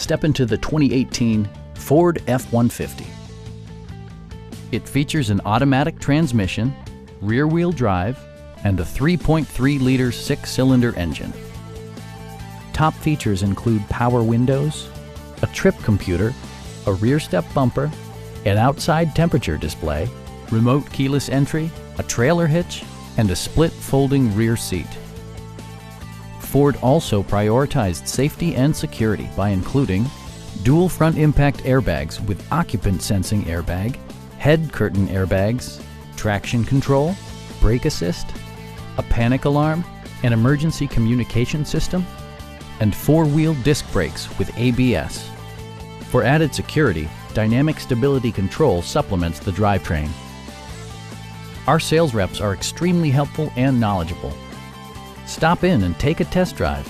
Step into the 2018 Ford F-150. It features an automatic transmission, rear-wheel drive, and a 3.3-liter six-cylinder engine. Top features include power windows, a trip computer, a rear step bumper, an outside temperature display, remote keyless entry, a trailer hitch, and a split folding rear seat. Ford also prioritized safety and security by including dual front impact airbags with occupant sensing airbag, head curtain airbags, traction control, brake assist, a panic alarm, an emergency communication system, and four-wheel disc brakes with ABS. For added security, dynamic stability control supplements the drivetrain. Our sales reps are extremely helpful and knowledgeable. Stop in and take a test drive.